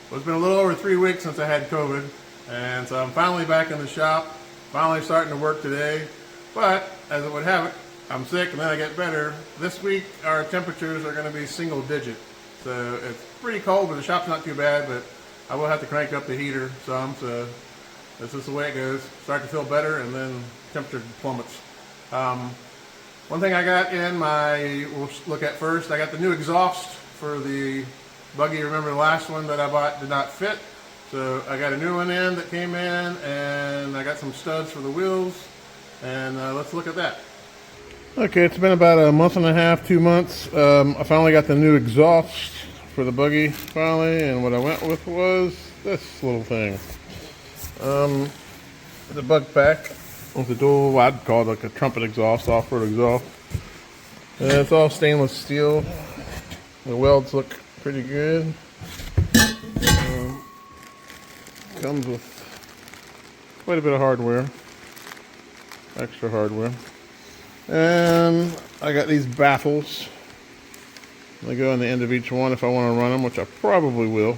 Well, it's been a little over 3 weeks since I had COVID, and so I'm finally back in the shop, finally starting to work today. But as it would have it, I'm sick and then I get better. This week our temperatures are going to be single digit, so it's pretty cold, but the shop's not too bad. But I will have to crank up the heater some, so this is the way it goes. Start to feel better, and then temperature plummets. One thing I got in my, we'll look at first, I got the new exhaust for the buggy. Remember the last one that I bought did not fit, so I got a new one in that came in, and I got some studs for the wheels, and let's look at that. Okay, it's been about a month and a half, 2 months. I finally got the new exhaust for the buggy, finally, and what I went with was this little thing. The bug pack with the dual, I'd call it like a trumpet exhaust, off-road exhaust. And it's all stainless steel. The welds look pretty good. Comes with quite a bit of hardware, extra hardware. And I got these baffles. They go on the end of each one if I want to run them, which I probably will.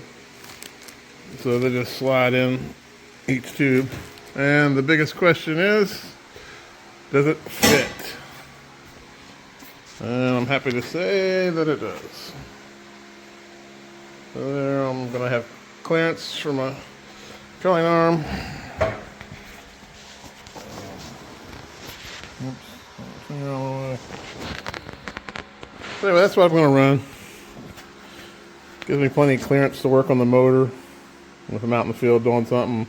So they just slide in each tube. And the biggest question is, does it fit? And I'm happy to say that it does. So there, I'm going to have clearance for my trolling arm. So anyway, that's what I'm going to run. Gives me plenty of clearance to work on the motor if I'm out in the field doing something.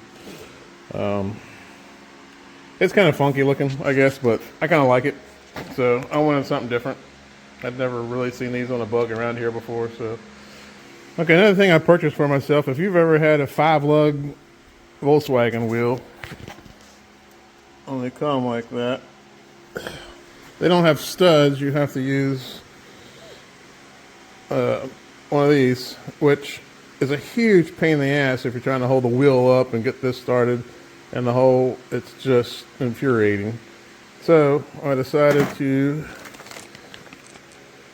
It's kind of funky looking, I guess, but I kind of like it. So I wanted something different. I'd never really seen these on a bug around here before. So, okay, another thing I purchased for myself. If you've ever had a 5-lug Volkswagen wheel, only come like that. They don't have studs. You have to use one of these, which is a huge pain in the ass if you're trying to hold the wheel up and get this started. And the whole, it's just infuriating. So I decided to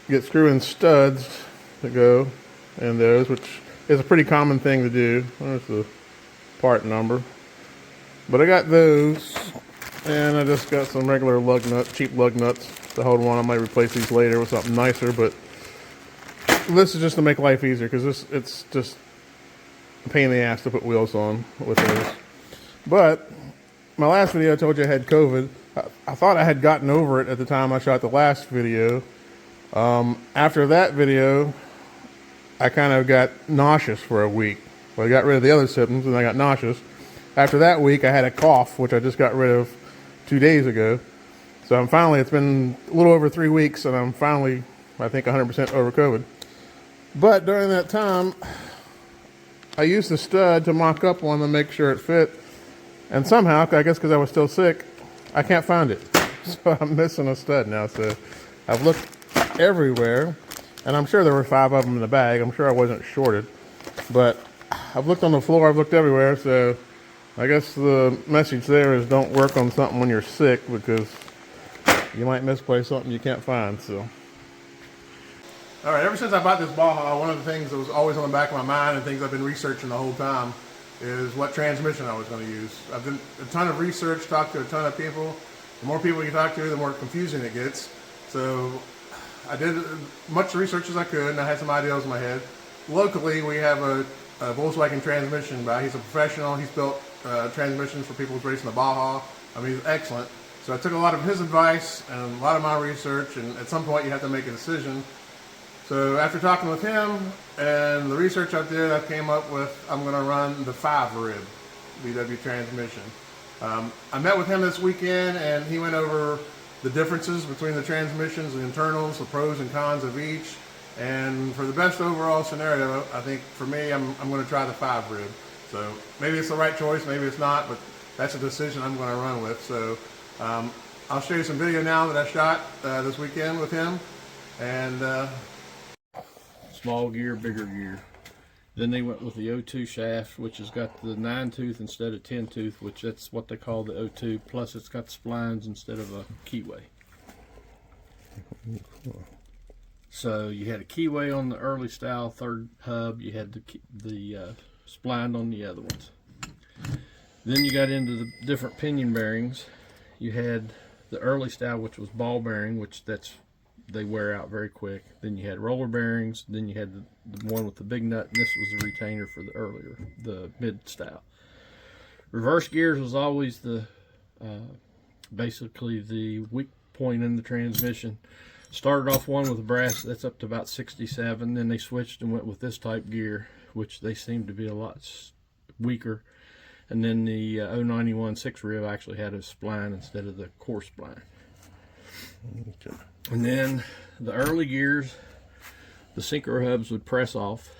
get screw-in studs to go in those, which is a pretty common thing to do. There's the part number. But I got those, and I just got some regular lug nuts, cheap lug nuts to hold one. I might replace these later with something nicer, but this is just to make life easier, because it's just a pain in the ass to put wheels on with those. But my last video I told you I had COVID. I thought I had gotten over it at the time I shot the last video. After that video, I kind of got nauseous for a week. Well, I got rid of the other symptoms and I got nauseous. After that week, I had a cough, which I just got rid of 2 days ago. So it's been a little over 3 weeks, and I'm finally, I think, 100% over COVID. But during that time, I used the stud to mock up one to make sure it fit. And somehow, I guess because I was still sick, I can't find it. So I'm missing a stud now. So I've looked everywhere, and I'm sure there were 5 of them in the bag. I'm sure I wasn't shorted. But I've looked on the floor, I've looked everywhere. So I guess the message there is don't work on something when you're sick, because you might misplace something you can't find. So. All right, ever since I bought this Baja, one of the things that was always on the back of my mind and things I've been researching the whole time is what transmission I was going to use. I've done a ton of research, talked to a ton of people. The more people you talk to, the more confusing it gets. So I did as much research as I could, and I had some ideas in my head. Locally, we have a Volkswagen transmission guy. He's a professional. He's built transmissions for people who's racing the Baja. I mean, he's excellent. So I took a lot of his advice and a lot of my research, and at some point you have to make a decision. So after talking with him and the research I did, I came up with, I'm going to run the 5-rib VW transmission. I met with him this weekend, and he went over the differences between the transmissions, the internals, the pros and cons of each. And for the best overall scenario, I think for me, I'm going to try the 5-rib. So maybe it's the right choice, maybe it's not, but that's a decision I'm going to run with. So I'll show you some video now that I shot this weekend with him. And small gear, bigger gear. Then they went with the O2 shaft, which has got the 9-tooth instead of 10-tooth, which that's what they call the O2. Plus, it's got splines instead of a keyway. So you had a keyway on the early style third hub. You had the splined on the other ones. Then you got into the different pinion bearings. You had the early style, which was ball bearing, which they wear out very quick. Then you had roller bearings. Then you had the one with the big nut, and this was the retainer for the mid style. Reverse gears was always the basically the weak point in the transmission. Started off one with a brass, that's up to about 67. Then they switched and went with this type gear, which they seem to be a lot weaker. And then the 091 6 rib actually had a spline instead of the coarse spline. Okay. And then the early gears, the synchro hubs would press off.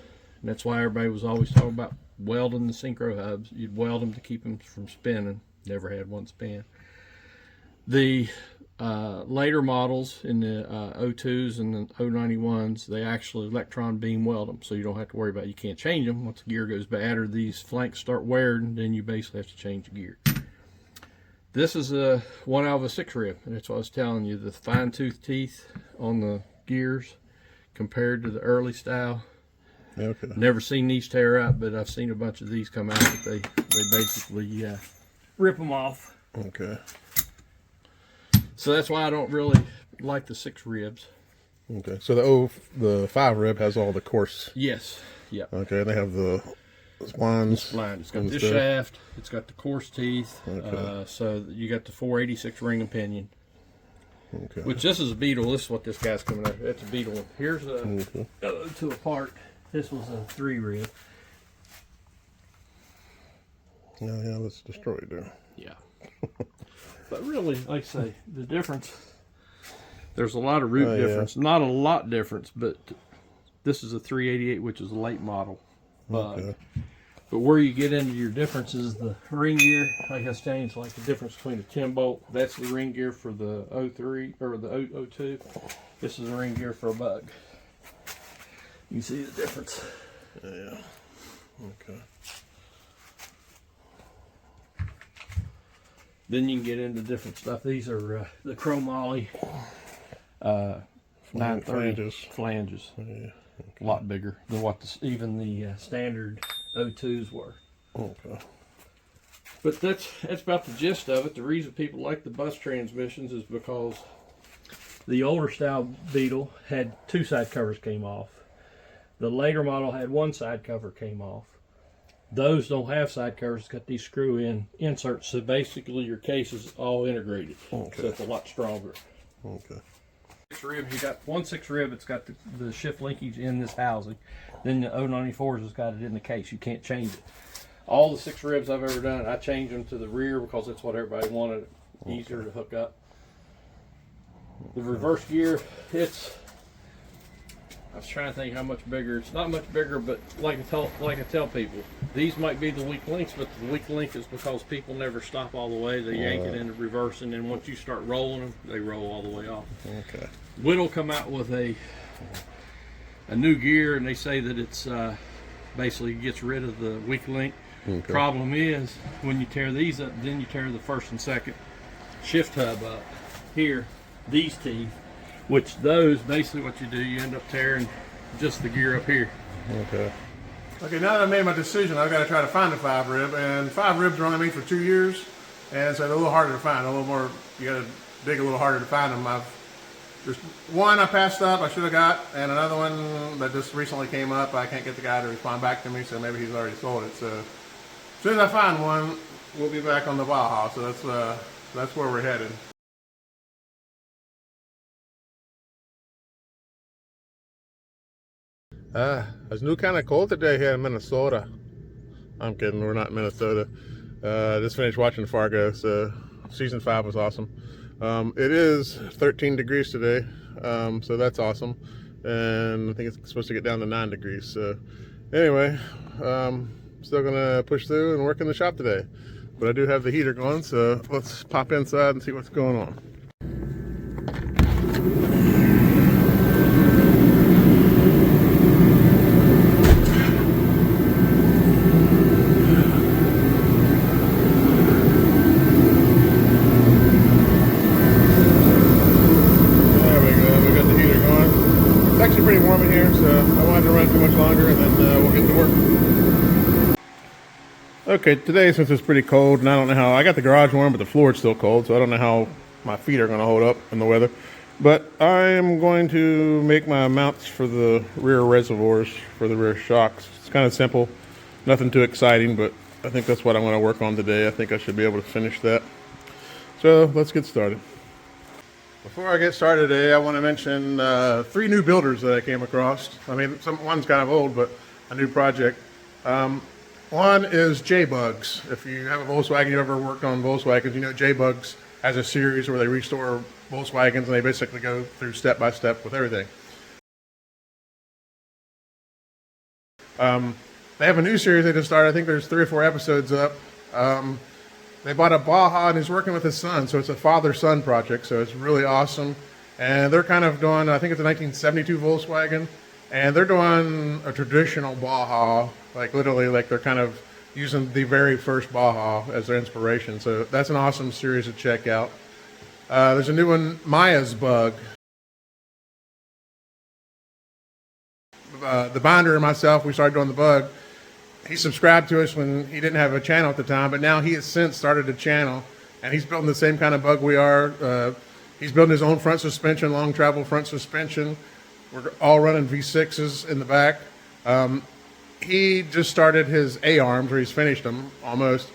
And that's why everybody was always talking about welding the synchro hubs. You'd weld them to keep them from spinning. Never had one spin. The later models in the 02s and the 091s, they actually electron beam weld them, so you don't have to worry about it. You can't change them. Once the gear goes bad or these flanks start wearing, then you basically have to change the gear. This is a one out of a 6 rib, and that's what I was telling you. The fine tooth teeth on the gears compared to the early style. Okay. Never seen these tear out, but I've seen a bunch of these come out that they basically rip them off. Okay. So that's why I don't really like the 6 ribs. Okay. So the 5 rib has all the coarse. Yes. Yeah. Okay. And they have the splines. Spline. It's got this shaft. It's got the coarse teeth. Okay. So you got the 486 ring and pinion. Okay. Which this is a Beetle. This is what this guy's coming out. It's a Beetle one. Here's a to a part. This was a 3 rib. Yeah. Let's destroy it there. Yeah. But really, like I say, the difference, there's a lot of root difference. Yeah. Not a lot difference, but this is a 388, which is a late model. But where you get into your differences, the ring gear, like I was saying, it's like the difference between a 10 bolt. That's the ring gear for the 03 or the 02. This is the ring gear for a bug. You can see the difference. Yeah. Okay. Then you can get into different stuff. These are the chromoly 930 flanges. Yeah, okay. A lot bigger than what even the standard 02s were. Okay. But that's about the gist of it. The reason people like the bus transmissions is because the older style Beetle had 2 side covers came off. The later model had 1 side cover came off. Those don't have side covers. It's got these screw-in inserts, so basically your case is all integrated. Okay. So it's a lot stronger. Okay. 6 ribs, you got 1 6 rib. It's got the shift linkage in this housing. Then the 094s has got it in the case. You can't change it. All the 6 ribs I've ever done, I change them to the rear because that's what everybody wanted. Easier to hook up. The reverse gear, I was trying to think how much bigger. It's not much bigger, but like I tell people, these might be the weak links, but the weak link is because people never stop all the way. They yank it into reverse, and then once you start rolling them, they roll all the way off. Okay. Whittle come out with a new gear, and they say that it's basically gets rid of the weak link. Okay. Problem is, when you tear these up, then you tear the first and second shift hub up. Here, these teeth. Which those, basically what you do, you end up tearing just the gear up here. Okay. Okay, now that I made my decision, I've got to try to find a 5 rib, and 5 ribs are only made for 2 years, and so they're a little harder to find, a little more, you got to dig a little harder to find them. There's one I passed up, I should have got, and another one that just recently came up. I can't get the guy to respond back to me, so maybe he's already sold it. So as soon as I find one, we'll be back on the Baja, so that's where we're headed. It's new kind of cold today here in Minnesota. I'm kidding, we're not in Minnesota. Just finished watching Fargo, so season 5 was awesome. It is 13 degrees today, so that's awesome. And I think it's supposed to get down to 9 degrees. So anyway, still gonna push through and work in the shop today. But I do have the heater going, so let's pop inside and see what's going on. Pretty warm in here, so I wanted to run too much longer, and then we'll get to work. Okay, today since it's pretty cold, and I don't know how I got the garage warm, but the floor is still cold, so I don't know how my feet are going to hold up in the weather. But I am going to make my mounts for the rear reservoirs for the rear shocks. It's kind of simple, nothing too exciting, but I think that's what I'm going to work on today. I think I should be able to finish that. So let's get started. Before I get started today, I want to mention 3 new builders that I came across. I mean, one's kind of old, but a new project. One is J-Bugs. If you have a Volkswagen, you ever worked on Volkswagens, you know J-Bugs has a series where they restore Volkswagens and they basically go through step by step with everything. They have a new series they just started. I think there's 3 or 4 episodes up. They bought a Baja and he's working with his son, so it's a father-son project, so it's really awesome. And they're kind of doing, I think it's a 1972 Volkswagen, and they're doing a traditional Baja, like literally like they're kind of using the very first Baja as their inspiration. So that's an awesome series to check out. There's a new one, Maya's Bug. The binder and myself, we started doing the bug. He subscribed to us when he didn't have a channel at the time, but now he has since started a channel, and he's building the same kind of bug we are. He's building his own front suspension, long travel front suspension. We're all running V6s in the back. He just started his A-arms, or he's finished them almost,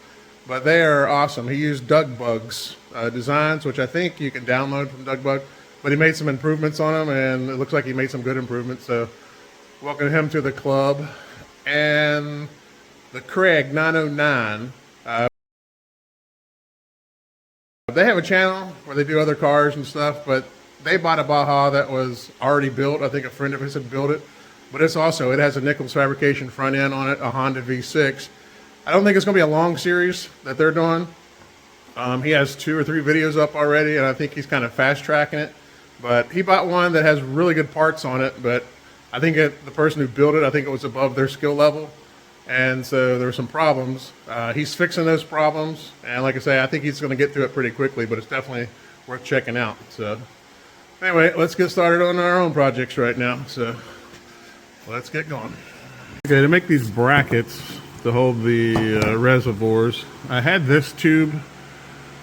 but they are awesome. He used Doug Bugs designs, which I think you can download from Doug Bug, but he made some improvements on them, and it looks like he made some good improvements, so welcome him to the club. And the Craig 909. They have a channel where they do other cars and stuff, but they bought a Baja that was already built. I think a friend of his had built it, but it has a Nichols fabrication front end on it, a Honda V6. I don't think it's going to be a long series that they're doing. He has 2 or 3 videos up already, and I think he's kind of fast tracking it. But he bought one that has really good parts on it, but I think the person who built it, I think it was above their skill level. And so there were some problems. He's fixing those problems. And like I say, I think he's going to get through it pretty quickly, but it's definitely worth checking out. So anyway, let's get started on our own projects right now. So let's get going. Okay, to make these brackets to hold the reservoirs, I had this tube,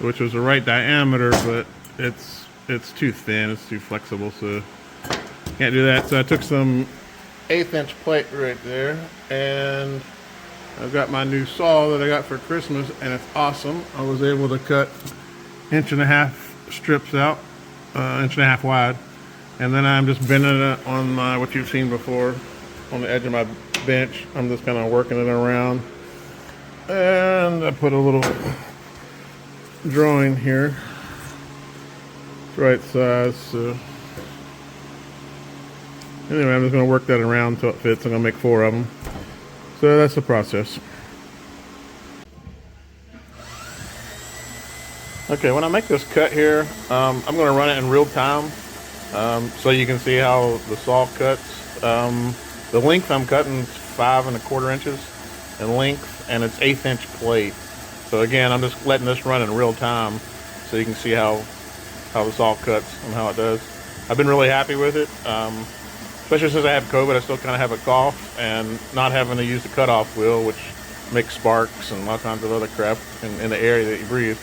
which was the right diameter, but it's too thin, it's too flexible, so can't do that. So I took some 1/8 inch plate right there, and I've got my new saw that I got for Christmas, and it's awesome. I was able to cut 1.5 inch strips out, 1.5 inch wide, and then I'm just bending it on what you've seen before, on the edge of my bench. I'm just kind of working it around, and I put a little drawing here, it's right size. So anyway, I'm just going to work that around until it fits. I'm going to make 4 of them. So that's the process. Okay, when I make this cut here, I'm going to run it in real time so you can see how the saw cuts. The length I'm cutting is 5.25 inches in length, and it's 1/8 inch plate. So again, I'm just letting this run in real time so you can see how the saw cuts and how it does. I've been really happy with it. Especially since I have COVID, I still kind of have a cough, and not having to use the cutoff wheel, which makes sparks and all kinds of other crap in the area that you breathe.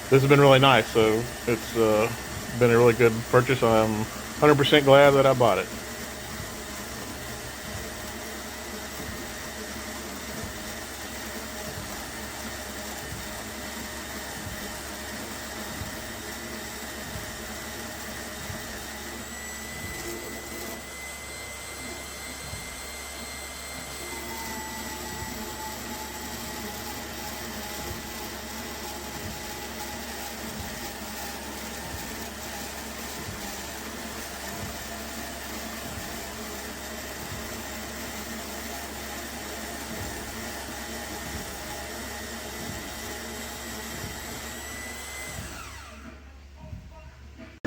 This has been really nice, so it's been a really good purchase. I'm 100% glad that I bought it.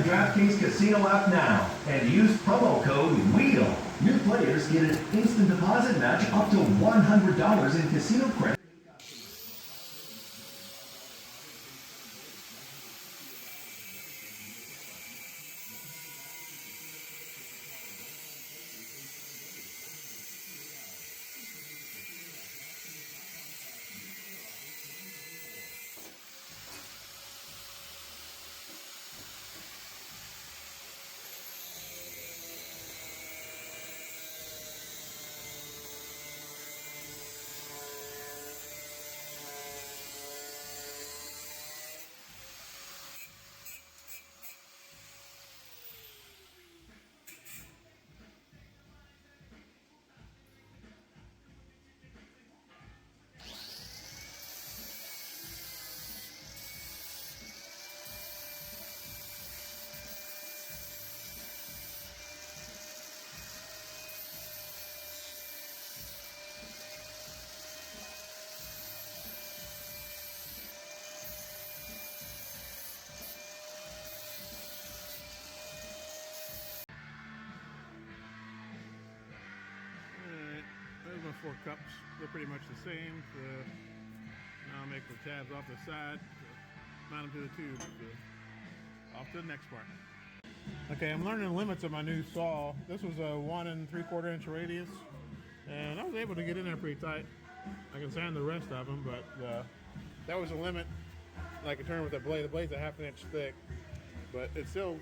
DraftKings Casino app now and use promo code WHEEL. New players get an instant deposit match up to $100 in casino credit. 4 cups. They're pretty much the same. So now I'll make the tabs off the side, so mount them to the tube. So off to the next part. Okay, I'm learning the limits of my new saw. This was a 1 3/4 inch radius, and I was able to get in there pretty tight. I can sand the rest of them, but that was the limit. I can turn with the blade. The blade's a 1/2 inch thick, but it still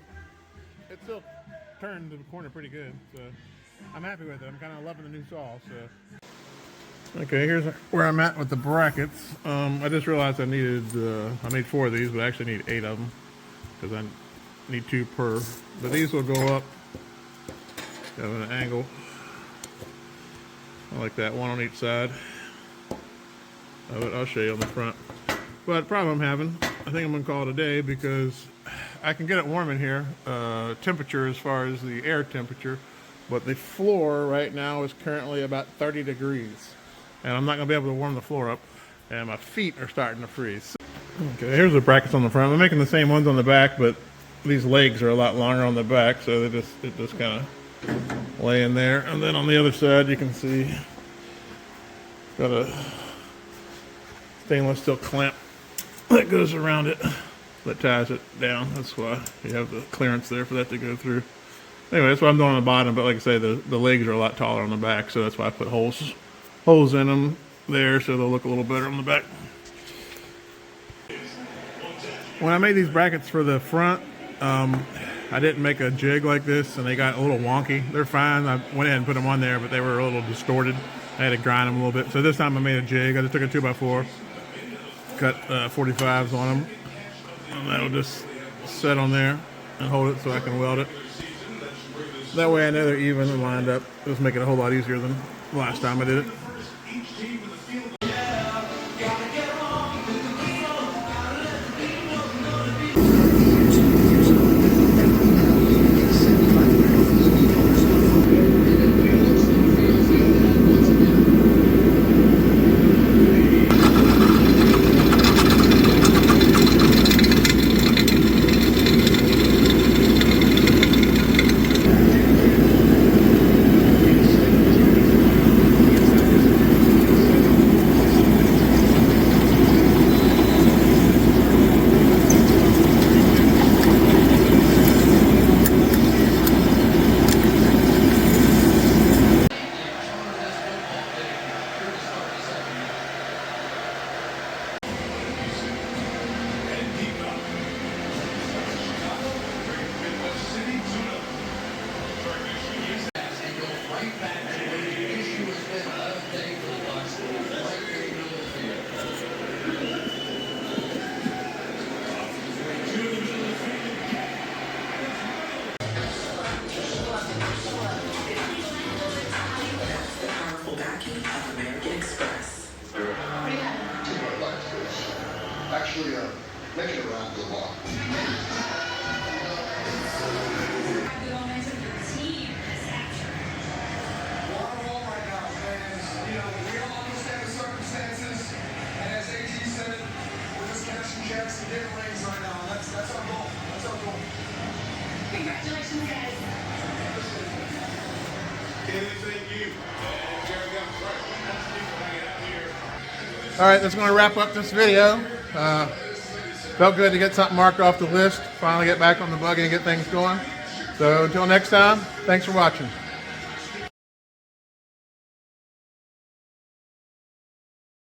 turned the corner pretty good. So I'm happy with it. I'm kind of loving the new saw. So okay, here's where I'm at with the brackets. I just realized I made 4 of these, but I actually need 8 of them because I need 2 per. But these will go up at an angle. I like that, 1 on each side. I'll show you on the front. But the problem I'm having, I think I'm gonna call it a day because I can get it warm in here, temperature as far as the air temperature, but the floor right now is currently about 30 degrees. And I'm not gonna be able to warm the floor up, and my feet are starting to freeze. Okay, here's the brackets on the front. I'm making the same ones on the back, but these legs are a lot longer on the back, so it just kind of lay in there. And then on the other side, you can see got a stainless steel clamp that goes around it that ties it down. That's why you have the clearance there for that to go through. Anyway, that's what I'm doing on the bottom, but like I say, the legs are a lot taller on the back, so that's why I put holes in them there so they'll look a little better on the back. When I made these brackets for the front, I didn't make a jig like this, and they got a little wonky. They're fine. I went ahead and put them on there, but they were a little distorted. I had to grind them a little bit. So this time I made a jig. I just took a 2x4, cut 45s on them, and that'll just set on there and hold it so I can weld it. That way I know they're even and lined up. It'll make it a whole lot easier than the last time I did it. Actually, make it around the block. Congratulations, guys. All right, that's going to wrap up this video. Felt good to get something marked off the list. Finally get back on the buggy and get things going. So until next time, thanks for watching.